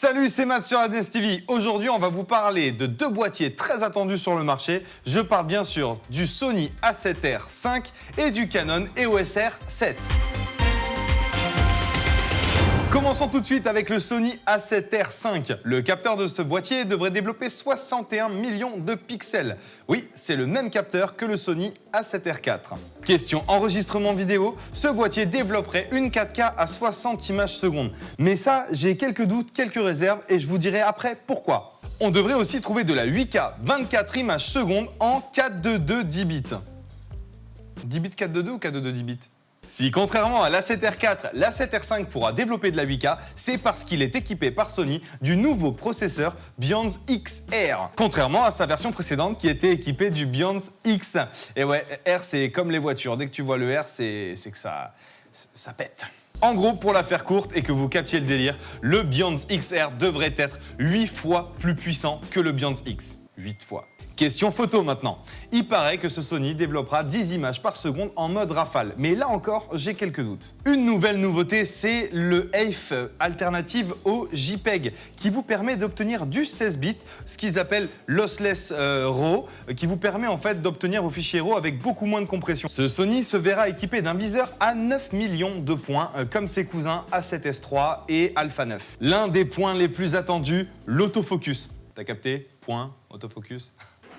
Salut, c'est Matt sur Adnes TV. Aujourd'hui, on va vous parler de deux boîtiers très attendus sur le marché. Je parle bien sûr du Sony A7R V et du Canon EOS R7. Commençons tout de suite avec le Sony A7R V. Le capteur de ce boîtier devrait développer 61 millions de pixels. Oui, c'est le même capteur que le Sony A7R IV. Question enregistrement vidéo, ce boîtier développerait une 4K à 60 images secondes. Mais ça, j'ai quelques doutes, quelques réserves et je vous dirai après pourquoi. On devrait aussi trouver de la 8K 24 images secondes en 422 10 bits. 10 bits 422 ou 422 10 bits? Si, contrairement à l'A7R4, l'A7R V pourra développer de la 8K, c'est parce qu'il est équipé par Sony du nouveau processeur Beyond XR, contrairement à sa version précédente qui était équipée du Beyond X. Et ouais, R c'est comme les voitures, dès que tu vois le R, c'est que ça pète. En gros, pour la faire courte et que vous captiez le délire, le Beyond XR devrait être 8 fois plus puissant que le Beyond X. 8 fois. Question photo maintenant. Il paraît que ce Sony développera 10 images par seconde en mode rafale. Mais là encore, j'ai quelques doutes. Une nouvelle nouveauté, c'est le EIF alternative au JPEG qui vous permet d'obtenir du 16 bits, ce qu'ils appellent Lossless RAW, qui vous permet en fait d'obtenir vos fichiers RAW avec beaucoup moins de compression. Ce Sony se verra équipé d'un viseur à 9 millions de points, comme ses cousins A7S III et Alpha 9. L'un des points les plus attendus, l'autofocus. T'as capté? Point, autofocus.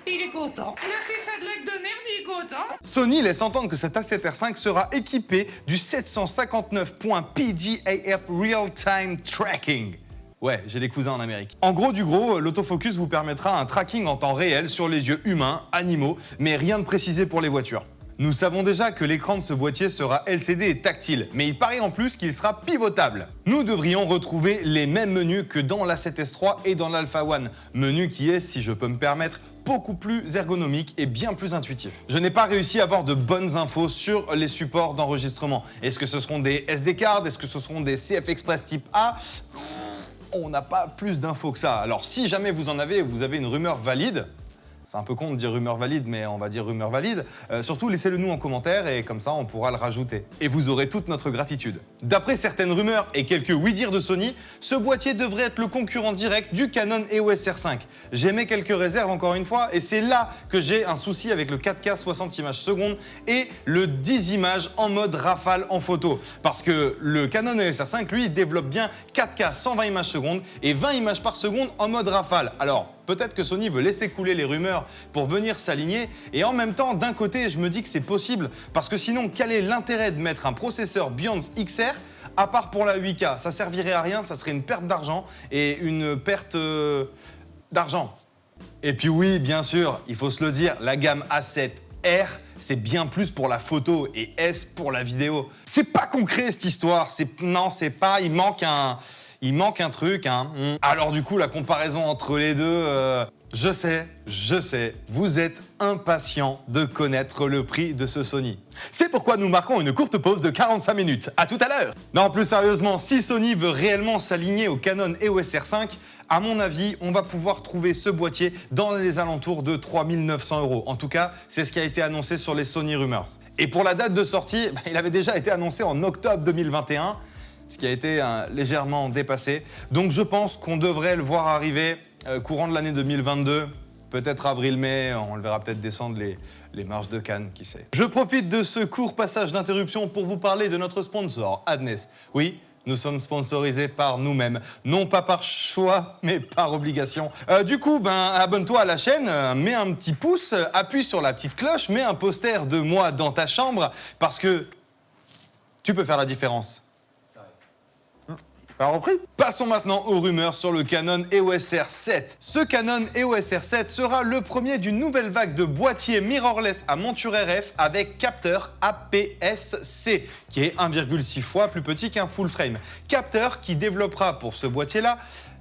Il est content. Il a fait sa blague de merde, il est content. Sony laisse entendre que cet A7R V sera équipé du 759.PGAF Real-Time Tracking. Ouais, j'ai des cousins en Amérique. En gros du gros, l'autofocus vous permettra un tracking en temps réel sur les yeux humains, animaux, mais rien de précisé pour les voitures. Nous savons déjà que l'écran de ce boîtier sera LCD et tactile, mais il paraît en plus qu'il sera pivotable. Nous devrions retrouver les mêmes menus que dans l'A7S III et dans l'Alpha One, menu qui est, si je peux me permettre, beaucoup plus ergonomique et bien plus intuitif. Je n'ai pas réussi à avoir de bonnes infos sur les supports d'enregistrement. Est-ce que ce seront des SD cards? Est-ce que ce seront des CF Express type A? On n'a pas plus d'infos que ça. Alors si jamais vous en avez, vous avez une rumeur valide, c'est un peu con de dire rumeur valide, mais on va dire rumeur valide. Surtout, laissez-le nous en commentaire et comme ça, on pourra le rajouter. Et vous aurez toute notre gratitude. D'après certaines rumeurs et quelques oui-dire de Sony, ce boîtier devrait être le concurrent direct du Canon EOS R5. J'émets quelques réserves encore une fois et c'est là que j'ai un souci avec le 4K 60 images secondes et le 10 images en mode rafale en photo. Parce que le Canon EOS R5, lui, développe bien 4K 120 images secondes et 20 images par seconde en mode rafale. Alors, peut-être que Sony veut laisser couler les rumeurs pour venir s'aligner et en même temps, d'un côté, je me dis que c'est possible parce que sinon, quel est l'intérêt de mettre un processeur Beyond XR à part pour la 8K? Ça servirait à rien, ça serait une perte d'argent et une perte d'argent. Et puis oui, bien sûr, il faut se le dire, la gamme A7R, c'est bien plus pour la photo et S pour la vidéo. C'est pas concret cette histoire, non, c'est pas, il manque un truc, hein. Alors du coup, la comparaison entre les deux, je sais, vous êtes impatient de connaître le prix de ce Sony. C'est pourquoi nous marquons une courte pause de 45 minutes. À tout à l'heure. Non, plus sérieusement, si Sony veut réellement s'aligner au Canon EOS R5, à mon avis, on va pouvoir trouver ce boîtier dans les alentours de 3 900 €. En tout cas, c'est ce qui a été annoncé sur les Sony Rumors. Et pour la date de sortie, il avait déjà été annoncé en octobre 2021. Ce qui a été légèrement dépassé. Donc je pense qu'on devrait le voir arriver courant de l'année 2022, peut-être avril-mai, on le verra peut-être descendre les marges de Cannes, qui sait. Je profite de ce court passage d'interruption pour vous parler de notre sponsor, Adnes. Oui, nous sommes sponsorisés par nous-mêmes, non pas par choix, mais par obligation. Du coup, abonne-toi à la chaîne, mets un petit pouce, appuie sur la petite cloche, mets un poster de moi dans ta chambre, parce que tu peux faire la différence. Passons maintenant aux rumeurs sur le Canon EOS R7. Ce Canon EOS R7 sera le premier d'une nouvelle vague de boîtiers mirrorless à monture RF avec capteur APS-C, qui est 1,6 fois plus petit qu'un full frame. Capteur qui développera pour ce boîtier-là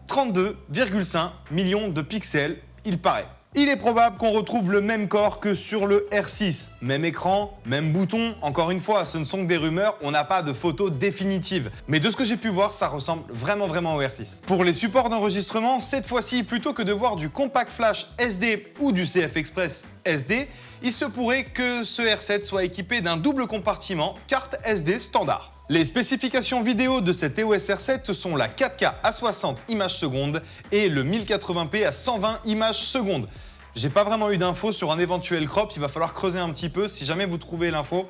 32,5 millions de pixels, il paraît. Il est probable qu'on retrouve le même corps que sur le R6. Même écran, même bouton. Encore une fois, ce ne sont que des rumeurs, on n'a pas de photos définitives. Mais de ce que j'ai pu voir, ça ressemble vraiment au R6. Pour les supports d'enregistrement, cette fois-ci, plutôt que de voir du compact flash SD ou du CF Express SD, il se pourrait que ce R7 soit équipé d'un double compartiment carte SD standard. Les spécifications vidéo de cet EOS R7 sont la 4K à 60 images secondes et le 1080p à 120 images secondes. J'ai pas vraiment eu d'infos sur un éventuel crop, il va falloir creuser un petit peu. Si jamais vous trouvez l'info,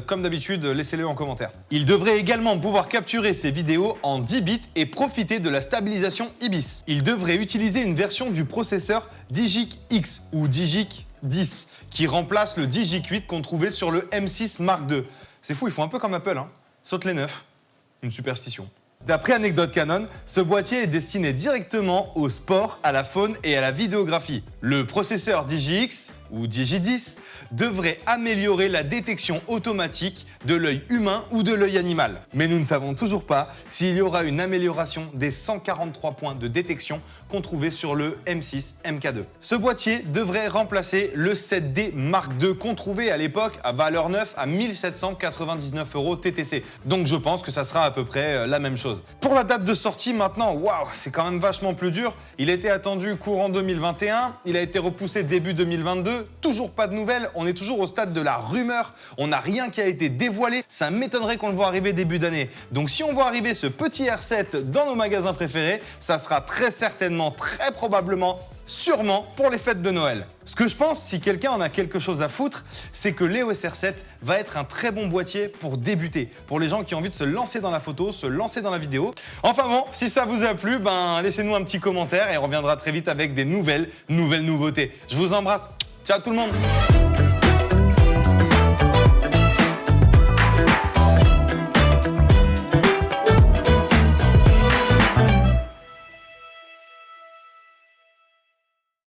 comme d'habitude, laissez-le en commentaire. Il devrait également pouvoir capturer ses vidéos en 10 bits et profiter de la stabilisation IBIS. Il devrait utiliser une version du processeur Digic X ou Digic 10 qui remplace le Digic 8 qu'on trouvait sur le M6 Mark II. C'est fou, ils font un peu comme Apple, hein. Saute les neufs, une superstition. D'après Anecdote Canon, ce boîtier est destiné directement au sport, à la faune et à la vidéographie. Le processeur DigiX ou Digi10 devrait améliorer la détection automatique de l'œil humain ou de l'œil animal. Mais nous ne savons toujours pas s'il y aura une amélioration des 143 points de détection qu'on trouvait sur le M6 MK2. Ce boîtier devrait remplacer le 7D Mark II qu'on trouvait à l'époque à valeur neuve à 1799 € TTC. Donc je pense que ça sera à peu près la même chose. Pour la date de sortie maintenant, waouh, c'est quand même vachement plus dur. Il était attendu courant 2021, il a été repoussé début 2022, toujours pas de nouvelles, on est toujours au stade de la rumeur, on n'a rien qui a été dévoilé, ça m'étonnerait qu'on le voit arriver début d'année. Donc si on voit arriver ce petit R7 dans nos magasins préférés, ça sera très certainement, très probablement, sûrement pour les fêtes de Noël. Ce que je pense, si quelqu'un en a quelque chose à foutre, c'est que l'EOS R7 va être un très bon boîtier pour débuter, pour les gens qui ont envie de se lancer dans la photo, se lancer dans la vidéo. Enfin bon, si ça vous a plu, laissez-nous un petit commentaire et on reviendra très vite avec des nouvelles nouveautés. Je vous embrasse. Ciao tout le monde!